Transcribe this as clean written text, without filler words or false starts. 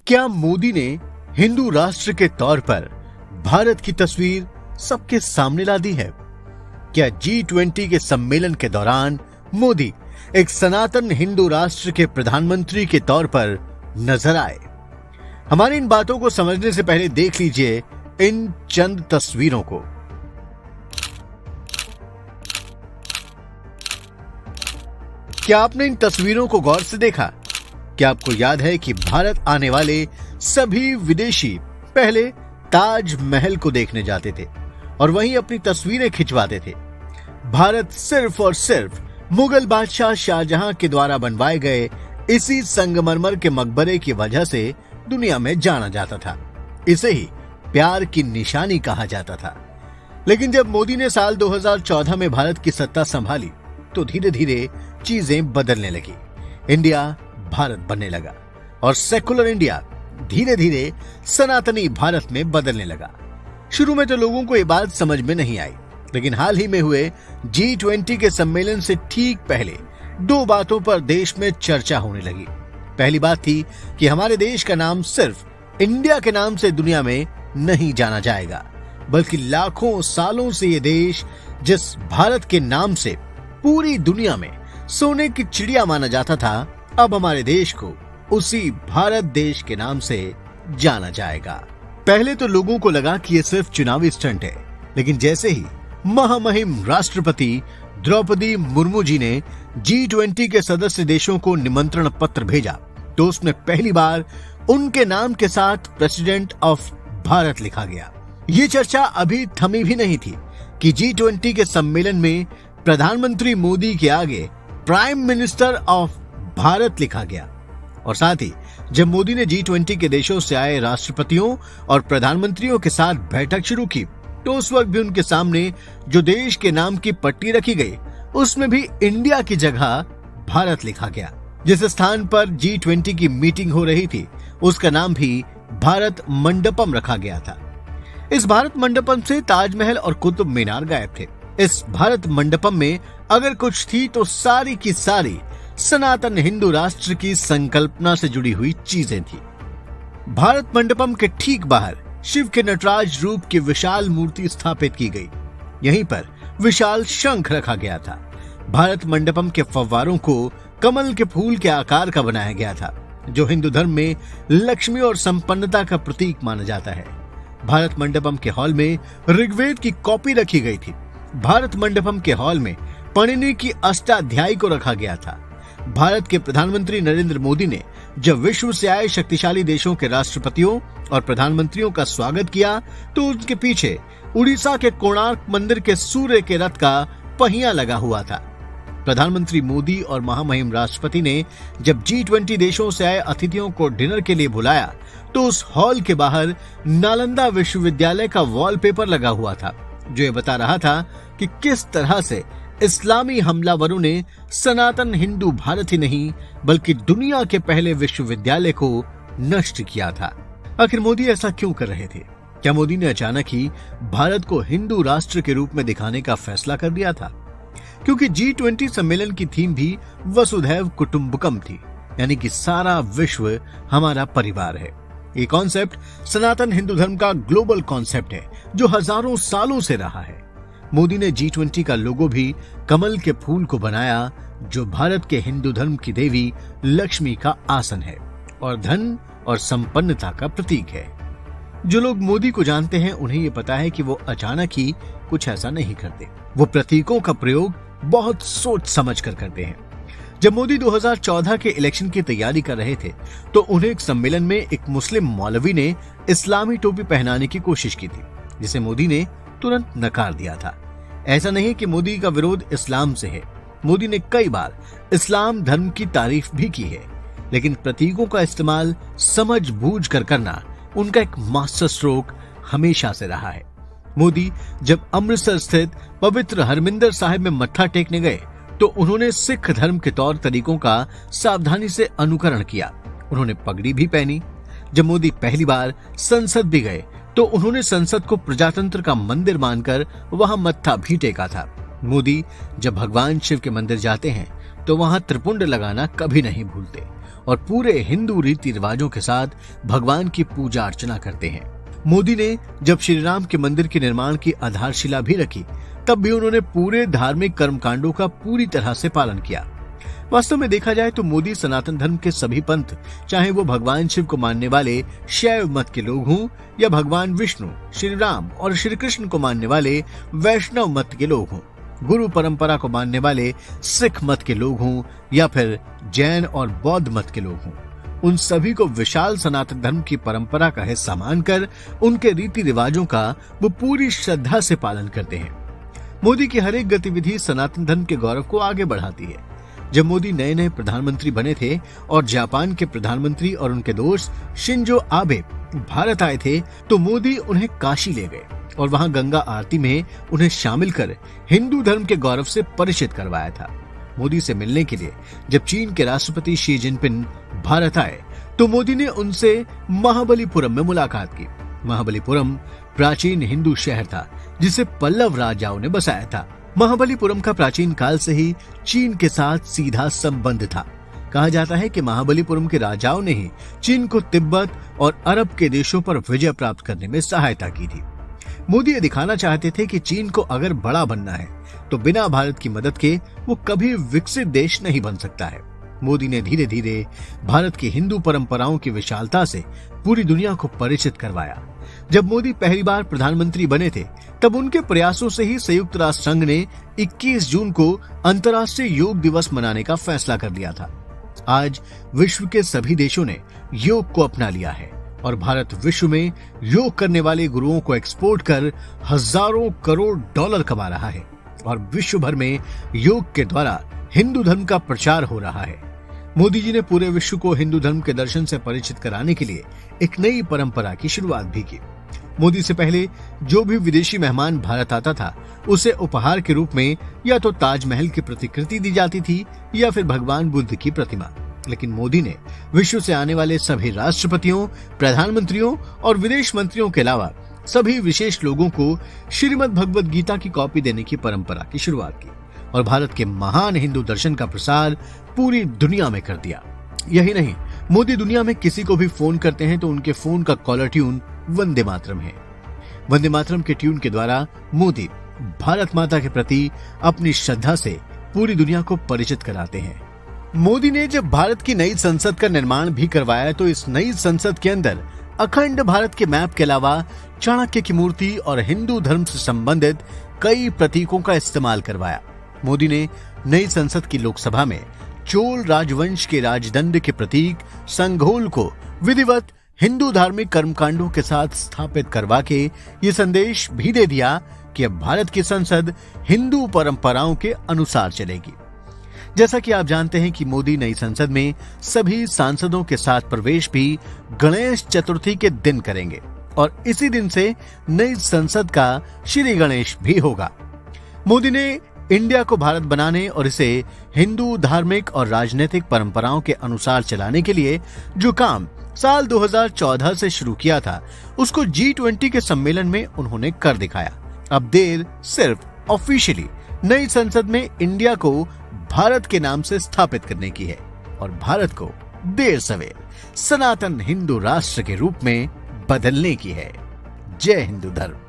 क्या मोदी ने हिंदू राष्ट्र के तौर पर भारत की तस्वीर सबके सामने ला दी है? क्या G20 के सम्मेलन के दौरान मोदी एक सनातन हिंदू राष्ट्र के प्रधानमंत्री के तौर पर नजर आए? हमारी इन बातों को समझने से पहले देख लीजिए इन चंद तस्वीरों को। क्या आपने इन तस्वीरों को गौर से देखा? क्या आपको याद है कि भारत आने वाले सभी विदेशी पहले ताजमहल को देखने जाते थे और वहीं अपनी तस्वीरें खिंचवाते थे। भारत सिर्फ और सिर्फ मुगल बादशाह शाहजहां के द्वारा बनवाए गए इसी संगमरमर के मकबरे की वजह से दुनिया में जाना जाता था। इसे ही प्यार की निशानी कहा जाता था। लेकिन जब मोदी ने साल 2014 में भारत की सत्ता संभाली तो धीरे धीरे चीजें बदलने लगी। इंडिया भारत बनने लगा और सेकुलर इंडिया धीरे धीरे सनातनी भारत में बदलने लगा। शुरू में तो लोगों को ये बात समझ में नहीं आई, लेकिन हाल ही में हुए G20 के सम्मेलन से ठीक पहले दो बातों पर देश में चर्चा होने लगी। पहली बात थी कि हमारे देश का नाम सिर्फ इंडिया के नाम से दुनिया में नहीं जाना जाएगा, बल्कि लाखों सालों से ये देश जिस भारत के नाम से पूरी दुनिया में सोने की चिड़िया माना जाता था, अब हमारे देश को उसी भारत देश के नाम से जाना जाएगा। पहले तो लोगों को लगा कि ये सिर्फ चुनावी स्टंट है, लेकिन जैसे ही महामहिम राष्ट्रपति द्रौपदी मुर्मू जी ने G20 के सदस्य देशों को निमंत्रण पत्र भेजा तो उसमें पहली बार उनके नाम के साथ प्रेसिडेंट ऑफ भारत लिखा गया। ये चर्चा अभी थमी भी नहीं थी कि G20 के सम्मेलन में प्रधानमंत्री मोदी के आगे प्राइम मिनिस्टर ऑफ भारत लिखा गया और साथ ही जब मोदी ने G20 के देशों से आए राष्ट्रपतियों और प्रधानमंत्रियों के साथ बैठक शुरू की तो उस वक्त भी उनके सामने जो देश के नाम की पट्टी रखी गई उसमें भी इंडिया की जगह भारत लिखा गया। जिस स्थान पर G20 की मीटिंग हो रही थी उसका नाम भी भारत मंडपम रखा गया था। इस भारत मंडपम से ताजमहल और कुतुब मीनार गायब थे। इस भारत मंडपम में अगर कुछ थी तो सारी की सारी सनातन हिंदू राष्ट्र की संकल्पना से जुड़ी हुई चीजें थी। भारत मंडपम के ठीक बाहर शिव के नटराज रूप की विशाल मूर्ति स्थापित की गई। यहीं पर विशाल शंख रखा गया था। भारत मंडपम के फव्वारों को कमल के फूल के आकार का बनाया गया था, जो हिंदू धर्म में लक्ष्मी और संपन्नता का प्रतीक माना जाता है। भारत मंडपम के हॉल में ऋग्वेद की कॉपी रखी गई थी। भारत मंडपम के हॉल में पणिनि की अष्टाध्यायी को रखा गया था। भारत के प्रधानमंत्री नरेंद्र मोदी ने जब विश्व से आए शक्तिशाली देशों के राष्ट्रपतियों और प्रधानमंत्रियों का स्वागत किया तो उनके पीछे उड़ीसा के कोणार्क मंदिर के सूर्य के रथ का पहिया लगा हुआ था। प्रधानमंत्री मोदी और महामहिम राष्ट्रपति ने जब G20 देशों से आए अतिथियों को डिनर के लिए बुलाया तो उस हॉल के बाहर नालंदा विश्वविद्यालय का वॉलपेपर लगा हुआ था, जो ये बता रहा था कि किस तरह से इस्लामी हमलावरों ने सनातन हिंदू भारत ही नहीं बल्कि दुनिया के पहले विश्वविद्यालय को नष्ट किया था। आखिर मोदी ऐसा क्यों कर रहे थे? क्या मोदी ने अचानक ही भारत को हिंदू राष्ट्र के रूप में दिखाने का फैसला कर दिया था? क्योंकि G20 सम्मेलन की थीम भी वसुधैव कुटुंबकम थी, यानी कि सारा विश्व हमारा परिवार है। ये कॉन्सेप्ट सनातन हिंदू धर्म का ग्लोबल कॉन्सेप्ट है जो हजारों सालों से रहा है। मोदी ने G20 का लोगो भी कमल के फूल को बनाया, जो भारत के हिंदू धर्म की देवी लक्ष्मी का आसन है और धन और संपन्नता का प्रतीक है। जो लोग मोदी को जानते हैं उन्हें ये पता है कि वो अचानक ही कुछ ऐसा नहीं करते। वो प्रतीकों का प्रयोग बहुत सोच समझ कर करते हैं। जब मोदी 2014 के इलेक्शन की तैयारी कर रहे थे तो उन्हें एक सम्मेलन में एक मुस्लिम मौलवी ने इस्लामी टोपी पहनाने की कोशिश की थी, जिसे मोदी ने तुरंत नकार दिया था। ऐसा नहीं कि मोदी का विरोध इस्लाम से है। मोदी ने कई बार इस्लाम धर्म की तारीफ भी की है, लेकिन प्रतीकों का इस्तेमाल समझ बूझ कर करना उनका एक मास्टर स्ट्रोक हमेशा से रहा है। मोदी जब अमृतसर स्थित पवित्र हरमिंदर साहिब में मत्था टेकने गए तो उन्होंने सिख धर्म के तौर तरीकों का सावधानी से अनुकरण किया। उन्होंने पगड़ी भी पहनी। जब मोदी पहली बार संसद भी गए तो उन्होंने संसद को प्रजातंत्र का मंदिर मानकर वहां मत्था भी टेका था। मोदी जब भगवान शिव के मंदिर जाते हैं तो वहां त्रिपुंड लगाना कभी नहीं भूलते और पूरे हिंदू रीति रिवाजों के साथ भगवान की पूजा अर्चना करते हैं। मोदी ने जब श्री राम के मंदिर के निर्माण की आधारशिला भी रखी, तब भी उन्होंने पूरे धार्मिक कर्मकांडों का पूरी तरह से पालन किया। वास्तव में देखा जाए तो मोदी सनातन धर्म के सभी पंथ, चाहे वो भगवान शिव को मानने वाले शैव मत के लोग हों या भगवान विष्णु, श्री राम और श्री कृष्ण को मानने वाले वैष्णव मत के लोग हों, गुरु परंपरा को मानने वाले सिख मत के लोग हों या फिर जैन और बौद्ध मत के लोग हों, उन सभी को विशाल सनातन धर्म की परंपरा का हिस्सा मानकर उनके रीति रिवाजों का वो पूरी श्रद्धा से पालन करते हैं। मोदी की हर एक गतिविधि सनातन धर्म के गौरव को आगे बढ़ाती है। जब मोदी नए नए प्रधानमंत्री बने थे और जापान के प्रधानमंत्री और उनके दोस्त शिंजो आबे भारत आए थे, तो मोदी उन्हें काशी ले गए और वहां गंगा आरती में उन्हें शामिल कर हिंदू धर्म के गौरव से परिचित करवाया था। मोदी से मिलने के लिए जब चीन के राष्ट्रपति शी जिनपिंग भारत आए, तो मोदी ने उनसे महाबलीपुरम में मुलाकात की। महाबलीपुरम प्राचीन हिंदू शहर था जिसे पल्लव राजाओं ने बसाया था। महाबलीपुरम का प्राचीन काल से ही चीन के साथ सीधा संबंध था। कहा जाता है कि महाबलीपुरम के राजाओं ने ही चीन को तिब्बत और अरब के देशों पर विजय प्राप्त करने में सहायता की थी। मोदी ये दिखाना चाहते थे कि चीन को अगर बड़ा बनना है तो बिना भारत की मदद के वो कभी विकसित देश नहीं बन सकता है। मोदी ने धीरे धीरे भारत की हिंदू परंपराओं की विशालता से पूरी दुनिया को परिचित करवाया। जब मोदी पहली बार प्रधानमंत्री बने थे, तब उनके प्रयासों से ही संयुक्त राष्ट्र संघ ने 21 जून को अंतर्राष्ट्रीय योग दिवस मनाने का फैसला कर लिया था। आज विश्व के सभी देशों ने योग को अपना लिया है और भारत विश्व में योग करने वाले गुरुओं को एक्सपोर्ट कर हजारों करोड़ डॉलर कमा रहा है और विश्व भर में योग के द्वारा हिंदू धर्म का प्रचार हो रहा है। मोदी जी ने पूरे विश्व को हिंदू धर्म के दर्शन से परिचित कराने के लिए एक नई परंपरा की शुरुआत भी की। मोदी से पहले जो भी विदेशी मेहमान भारत आता था, उसे उपहार के रूप में या तो ताजमहल की प्रतिकृति दी जाती थी या फिर भगवान बुद्ध की प्रतिमा। लेकिन मोदी ने विश्व से आने वाले सभी राष्ट्रपतियों, प्रधानमंत्रियों और विदेश मंत्रियों के अलावा सभी विशेष लोगों को श्रीमद् भगवद गीता की कॉपी देने की परंपरा की शुरुआत की और भारत के महान हिंदू दर्शन का प्रसार पूरी दुनिया में कर दिया। यही नहीं, मोदी दुनिया में किसी को भी फोन करते हैं तो उनके फोन का कॉलर ट्यून वंदे मातरम है। वंदे मातरम के ट्यून के द्वारा मोदी भारत माता के प्रति अपनी श्रद्धा से पूरी दुनिया को परिचित कराते हैं। मोदी ने जब भारत की नई संसद का निर्माण भी करवाया, तो इस नई संसद के अंदर अखंड भारत के मैप के अलावा चाणक्य की मूर्ति और हिंदू धर्म से संबंधित कई प्रतीकों का इस्तेमाल करवाया। मोदी ने नई संसद की लोकसभा में चोल राजवंश के राजदंड के प्रतीक संघोल को विधिवत हिंदू धार्मिक कर्मकांडों के साथ स्थापित करवा के ये संदेश भी दे दिया कि अब भारत की संसद हिंदू परंपराओं के अनुसार चलेगी। जैसा कि आप जानते हैं कि मोदी नई संसद में सभी सांसदों के साथ प्रवेश भी गणेश चतुर्थी के दिन करेंगे और इसी दिन से नई संसद का श्री गणेश भी होगा। मोदी ने इंडिया को भारत बनाने और इसे हिंदू धार्मिक और राजनीतिक परंपराओं के अनुसार चलाने के लिए जो काम साल 2014 से शुरू किया था, उसको G20 के सम्मेलन में उन्होंने कर दिखाया। अब देर सिर्फ ऑफिशियली नई संसद में इंडिया को भारत के नाम से स्थापित करने की है और भारत को देर सवेर सनातन हिंदू राष्ट्र के रूप में बदलने की है। जय हिंदू धर्म।